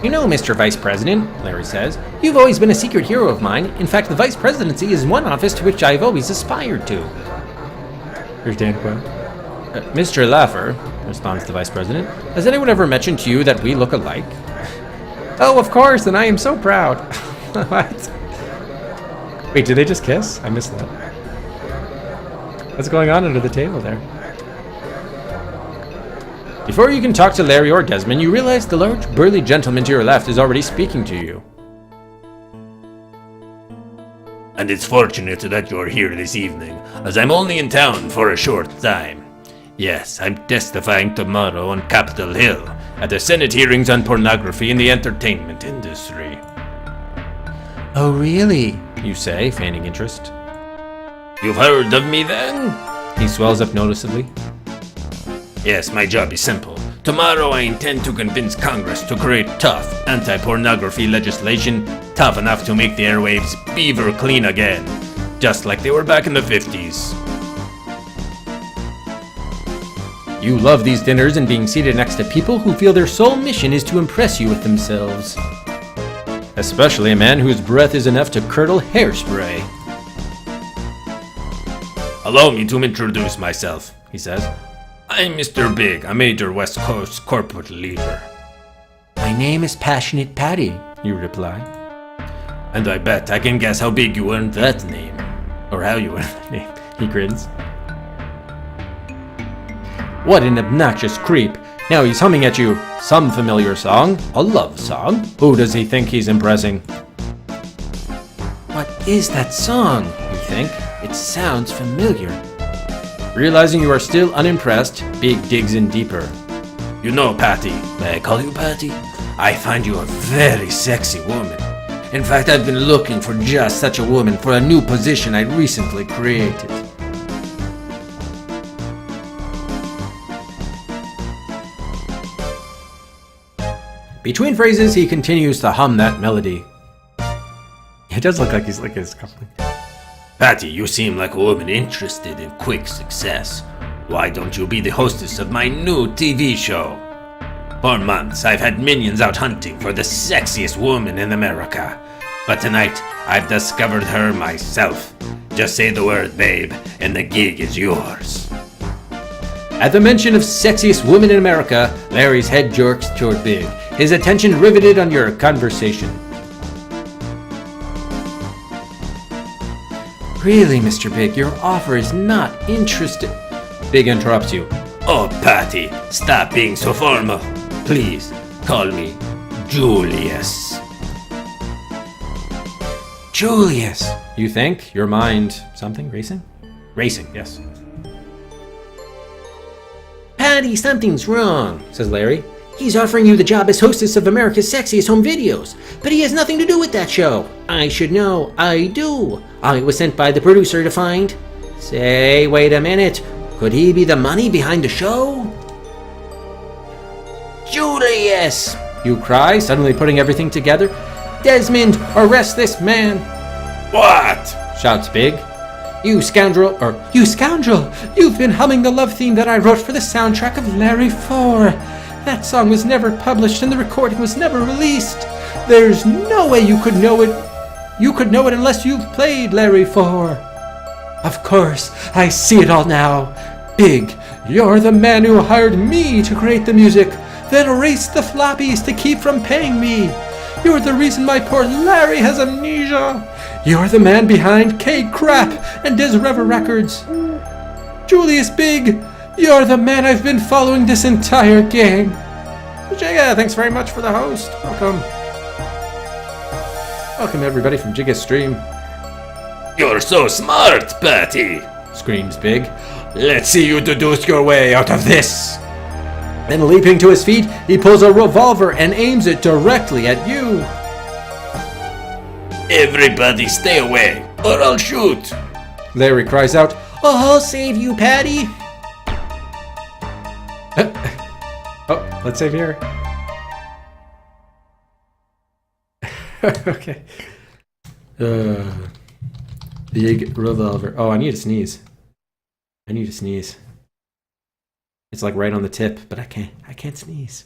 You know, Mr. Vice President, Larry says, you've always been a secret hero of mine. In fact, the Vice Presidency is one office to which I've always aspired to. Here's Dan Quinn. Mr. Laffer, responds the vice president, has anyone ever mentioned to you that we look alike? Oh, of course, and I am so proud. What? Wait, did they just kiss? I missed that. What's going on under the table there? Before you can talk to Larry or Desmond, you realize the large, burly gentleman to your left is already speaking to you. And it's fortunate that you're here this evening, as I'm only in town for a short time. Yes, I'm testifying tomorrow on Capitol Hill at the Senate hearings on pornography in the entertainment industry. Oh, really? You say, feigning interest. You've heard of me then? He swells up noticeably. Yes, my job is simple. Tomorrow I intend to convince Congress to create tough anti-pornography legislation, tough enough to make the airwaves beaver clean again, just like they were back in the 50s. You love these dinners and being seated next to people who feel their sole mission is to impress you with themselves. Especially a man whose breath is enough to curdle hairspray. Allow me to introduce myself, he says. I'm Mr. Big, a major West Coast corporate leader. My name is Passionate Patti, you reply. And I bet I can guess how big you earned that name. Or how you earned that name, he grins. What an obnoxious creep. Now he's humming at you some familiar song, a love song. Who does he think he's impressing? What is that song, you think? It sounds familiar. Realizing you are still unimpressed, Big digs in deeper. You know, Patti, may I call you Patti? I find you a very sexy woman. In fact, I've been looking for just such a woman for a new position I recently created. Between phrases, he continues to hum that melody. It does look like he's coupling. Patti, you seem like a woman interested in quick success. Why don't you be the hostess of my new TV show? For months, I've had minions out hunting for the sexiest woman in America. But tonight, I've discovered her myself. Just say the word, babe, and the gig is yours. At the mention of sexiest woman in America, Larry's head jerks toward Big, his attention riveted on your conversation. Really, Mr. Big, your offer is not interested. Big interrupts you. Oh, Patti, stop being so formal. Please, call me Julius. Julius, you think? Your mind, something? Racing? Racing, yes. Patti, something's wrong, says Larry. He's offering you the job as hostess of America's Sexiest Home Videos, but he has nothing to do with that show. I should know. I do. I was sent by the producer to find... Say, wait a minute. Could he be the money behind the show? Julius! You cry, suddenly putting everything together. Desmond, arrest this man! What? Shouts Big. You scoundrel, you've been humming the love theme that I wrote for the soundtrack of Larry 4. That song was never published and the recording was never released. There's no way you could know it. You could know it unless you've played Larry 4. Of course, I see it all now. Big, you're the man who hired me to create the music, then erased the floppies to keep from paying me. You're the reason my poor Larry has amnesia. You're the man behind K-Crap and Disrever Records. Julius Big, you're the man I've been following this entire game. Jigga, thanks very much for the host. Welcome. Welcome everybody from Jigga's stream. You're so smart, Patti, Screams Big. Let's see you deduce your way out of this. Then leaping to his feet, he pulls a revolver and aims it directly at you. Everybody stay away, or I'll shoot. Larry cries out, "Oh, I'll save you, Patti." Oh, let's save here. Okay. Big revolver. Oh, I need to sneeze. It's like right on the tip, but I can't sneeze.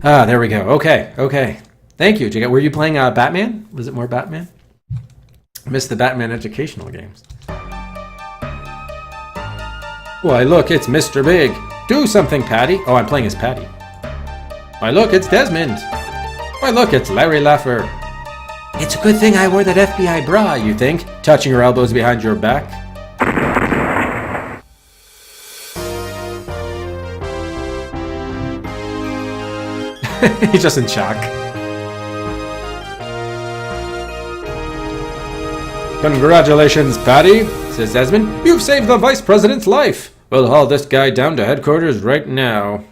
Ah, there we go. Okay. Thank you. Were you playing Batman? Was it more Batman? Missed the Batman educational games. Why, look, it's Mr. Big. Do something, Patti. Oh, I'm playing as Patti. Why, look, it's Desmond. Why, look, it's Larry Laffer. It's a good thing I wore that FBI bra, you think? Touching her elbows behind your back. He's just in shock. Congratulations, Patti, says Desmond. You've saved the Vice President's life. We'll haul this guy down to headquarters right now.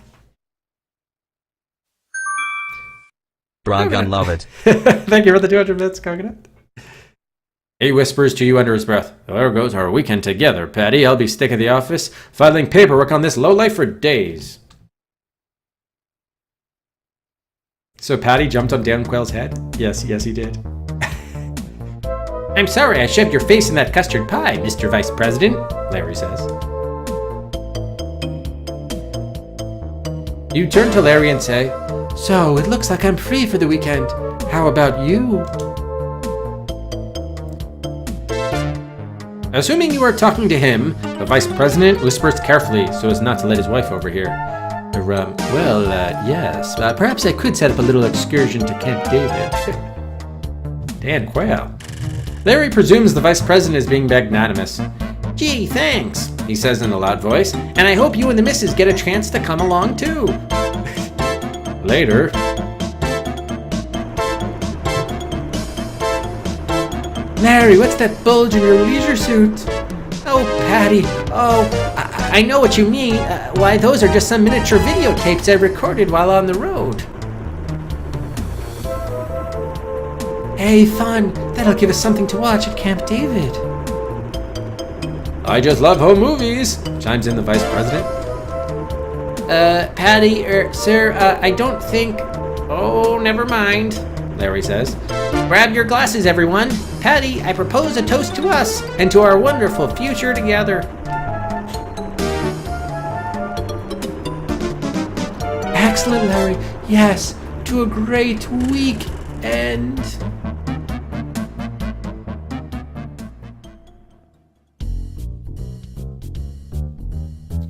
Brag, I love it. Thank you for the 200 bits, Coconut. He whispers to you under his breath. There goes our weekend together, Patti. I'll be stuck at the office, filing paperwork on this lowlife for days. So Patti jumped on Dan Quayle's head? Yes, he did. I'm sorry I shoved your face in that custard pie, Mr. Vice President, Larry says. You turn to Larry and say, so it looks like I'm free for the weekend. How about you? Assuming you are talking to him, the Vice President whispers carefully so as not to let his wife overhear. Yes. Perhaps I could set up a little excursion to Camp David. Dan Quayle. Larry presumes the Vice President is being magnanimous. Gee, thanks, he says in a loud voice, and I hope you and the missus get a chance to come along too. Later. Larry, what's that bulge in your leisure suit? Oh, Patti. Oh, I know what you mean. Why, those are just some miniature videotapes I recorded while on the road. Hey, fun. That'll give us something to watch at Camp David. I just love home movies, chimes in the Vice President. Patti, sir, I don't think... Oh, never mind, Larry says. Grab your glasses, everyone. Patti, I propose a toast to us and to our wonderful future together. Excellent, Larry. Yes, to a great weekend.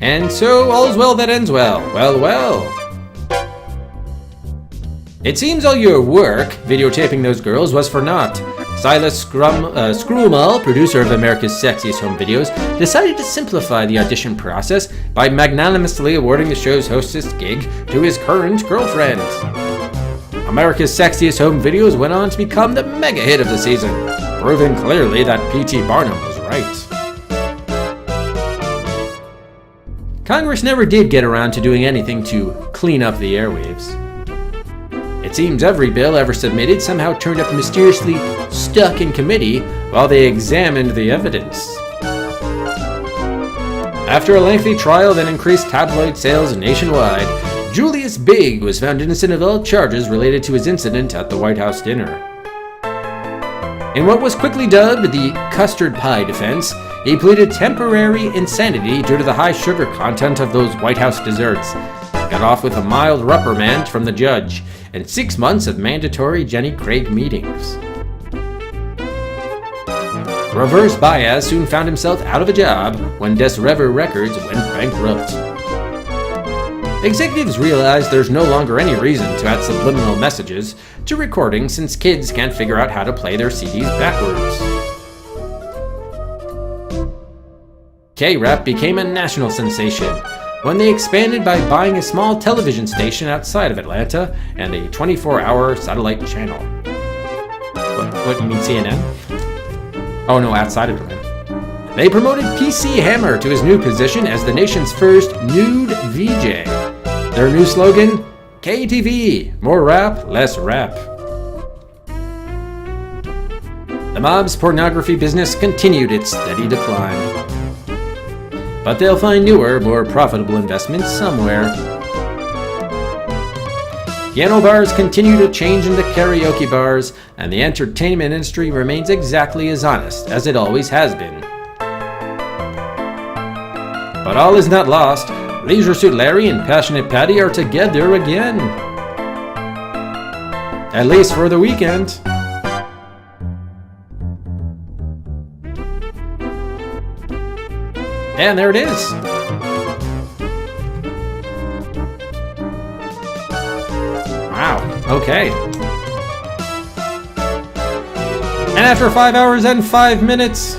And so all's well that ends well. Well. It seems all your work videotaping those girls was for naught. Silas Screwmal, producer of America's Sexiest Home Videos, decided to simplify the audition process by magnanimously awarding the show's hostess gig to his current girlfriend. America's Sexiest Home Videos went on to become the mega hit of the season, proving clearly that P.T. Barnum was right. Congress never did get around to doing anything to clean up the airwaves. It seems every bill ever submitted somehow turned up mysteriously stuck in committee while they examined the evidence. After a lengthy trial that increased tabloid sales nationwide, Julius Big was found innocent of all charges related to his incident at the White House dinner. In what was quickly dubbed the custard pie defense, he pleaded temporary insanity due to the high sugar content of those White House desserts, got off with a mild reprimand from the judge, and 6 months of mandatory Jenny Craig meetings. Reverse Baez soon found himself out of a job when Des Rever Records went bankrupt. Executives realized there's no longer any reason to add subliminal messages to recordings since kids can't figure out how to play their CDs backwards. K-Rap became a national sensation when they expanded by buying a small television station outside of Atlanta and a 24-hour satellite channel. What, you mean CNN? Oh no, outside of Atlanta. They promoted PC Hammer to his new position as the nation's first nude VJ. Their new slogan, KTV, more rap, less rap. The mob's pornography business continued its steady decline. But they'll find newer, more profitable investments somewhere. Piano bars continue to change into karaoke bars, and the entertainment industry remains exactly as honest as it always has been. But all is not lost. Leisure Suit Larry and Passionate Patti are together again. At least for the weekend. And there it is. Wow, okay. And after 5 hours and 5 minutes,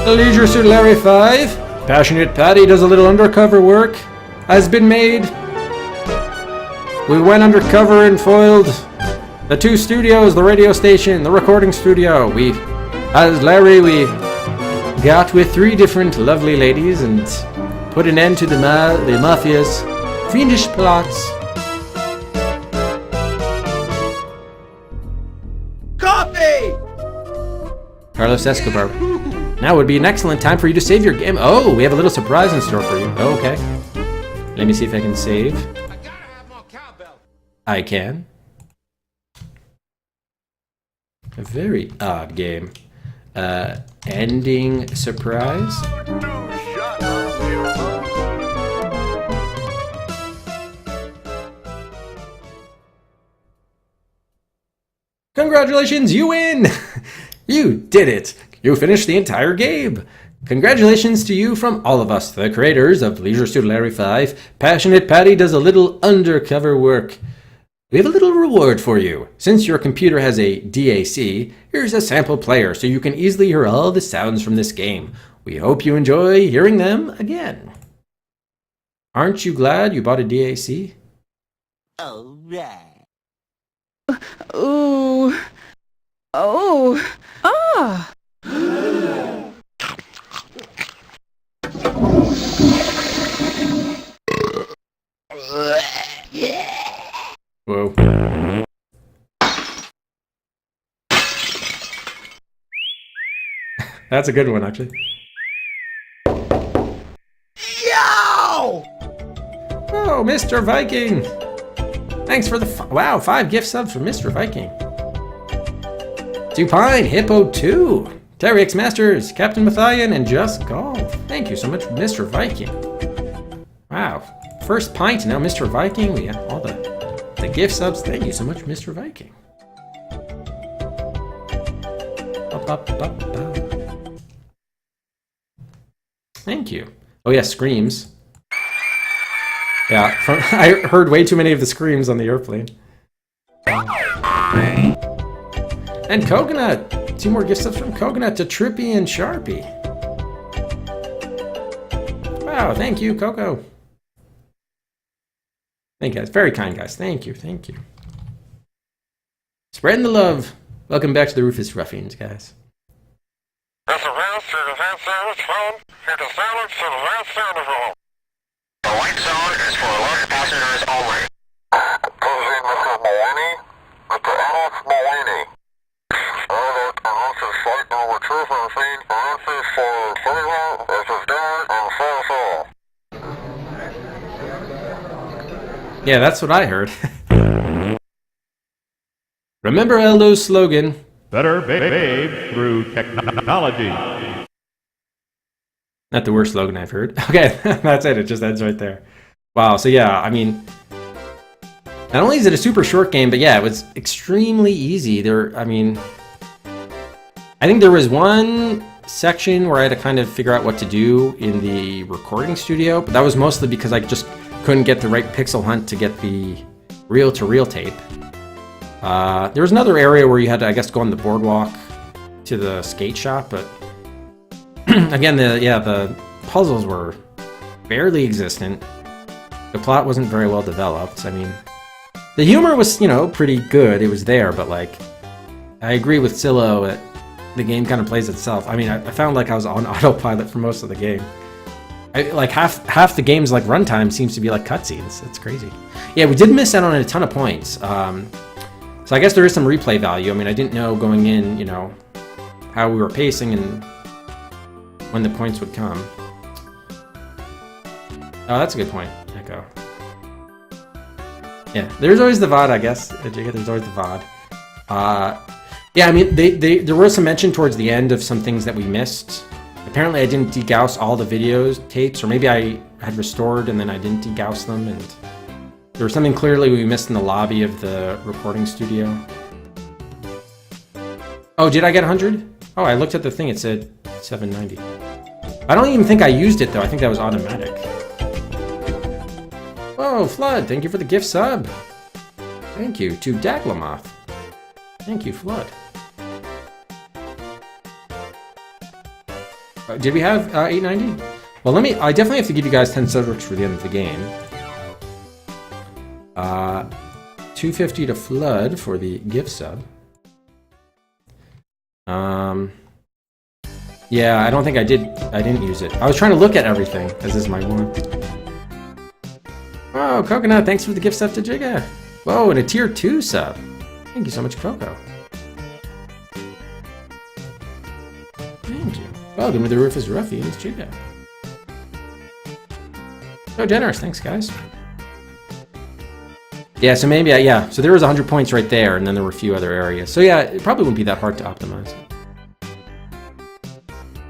the Leisure Suit Larry 5, Passionate Patti does a little undercover work, has been made. We went undercover and foiled the 2 studios, the radio station, the recording studio. As Larry, we got with 3 different lovely ladies and put an end to the mafia's fiendish plots. Coffee! Carlos Escobar. Now would be an excellent time for you to save your game. Oh, we have a little surprise in store for you. Oh, okay. Let me see if I can save. I gotta have more cowbell. I can. A very odd game. Ending surprise. Congratulations, you win! You did it! You finished the entire game! Congratulations to you from all of us, the creators of Leisure Suit Larry 5. Passionate Patti does a little undercover work. We have a little reward for you. Since your computer has a DAC, here's a sample player so you can easily hear all the sounds from this game. We hope you enjoy hearing them again. Aren't you glad you bought a DAC? All right. Ooh. Oh. Ah. Whoa. That's a good one, actually. Yo! Oh, Mr. Viking! Thanks for the wow, 5 gift subs from Mr. Viking. Supine, Hippo 2, Terry X Masters, Captain Mathian, and Just Golf. Thank you so much, Mr. Viking. Wow, first pint, now Mr. Viking. We have all the gift subs. Thank you so much, Mr. Viking. Thank you. Oh yeah, screams. Yeah, I heard way too many of the screams on the airplane. And Coconut! 2 more gift subs from Coconut to Trippy and Sharpie. Wow, thank you, Coco. Thank you guys. Very kind, guys. Thank you, thank you. Spreading the love. Welcome back to the Rufus Ruffians, guys. The white zone is for alert passengers only. Closing Mr. Maloney. Mr. Adolf Maloney. Alert, announces flight number 2 from scene. Announces for Silver versus Darren and Soul. Yeah, that's what I heard. Remember Eldo's slogan. Better babe through technology. Not the worst slogan I've heard. Okay, that's it. It just ends right there. Wow, so yeah, I mean, not only is it a super short game, but yeah, it was extremely easy. I think there was one section where I had to kind of figure out what to do in the recording studio, but that was mostly because I just couldn't get the right pixel hunt to get the reel-to-reel tape. There was another area where you had to, I guess, go on the boardwalk to the skate shop, but again, the puzzles were barely existent. The plot wasn't very well developed. I mean, the humor was, pretty good. It was there, but like, I agree with Silo that the game kind of plays itself. I mean, I found like I was on autopilot for most of the game. Like half the game's like runtime seems to be like cutscenes. It's crazy. Yeah, we did miss out on a ton of points. So I guess there is some replay value. I mean, I didn't know going in, how we were pacing and when the points would come. Oh, that's a good point, Echo. Yeah, there's always the VOD, I guess. There's always the VOD. Yeah, I mean, there was some mention towards the end of some things that we missed. Apparently I didn't degauss all the videos tapes, or maybe I had restored and then I didn't degauss them, and There was something clearly we missed in the lobby of the recording studio. Oh, did I get 100? Oh, I looked at the thing. It said 790. I don't even think I used it, though. I think that was automatic. Whoa, Flood. Thank you for the gift sub. Thank you to Daglamoth. Thank you, Flood. Did we have 890? Well, I definitely have to give you guys 10 subjects for the end of the game. 250 to Flood for the gift sub. Yeah, I don't think I didn't use it. I was trying to look at everything, as is my one. Oh, Coconut, thanks for the gift sub to Jigga. Whoa, and a tier 2 sub. Thank you so much, Coco. Thank you. Welcome to the Roof is Ruffy, and it's Jigga. So generous, thanks guys. Yeah, so maybe, yeah, so there was 100 points right there, and then there were a few other areas. So yeah, it probably wouldn't be that hard to optimize.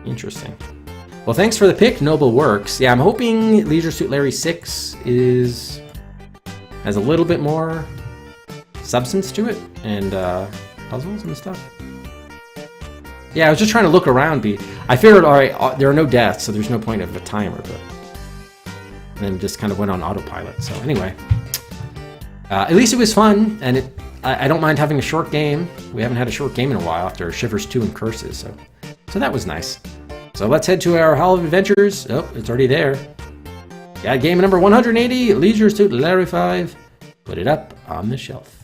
Interesting. Well, thanks for the pick, Noble Works. Yeah, I'm hoping Leisure Suit Larry 6 has a little bit more substance to it, and puzzles and stuff. Yeah, I was just trying to look around. I figured, all right, there are no deaths, so there's no point of a timer, but then just kind of went on autopilot. So anyway, at least it was fun, and I don't mind having a short game. We haven't had a short game in a while after Shivers 2 and Curses, so that was nice. So let's head to our Hall of Adventures. Oh, it's already there. Got game number 180, Leisure Suit Larry 5. Put it up on the shelf.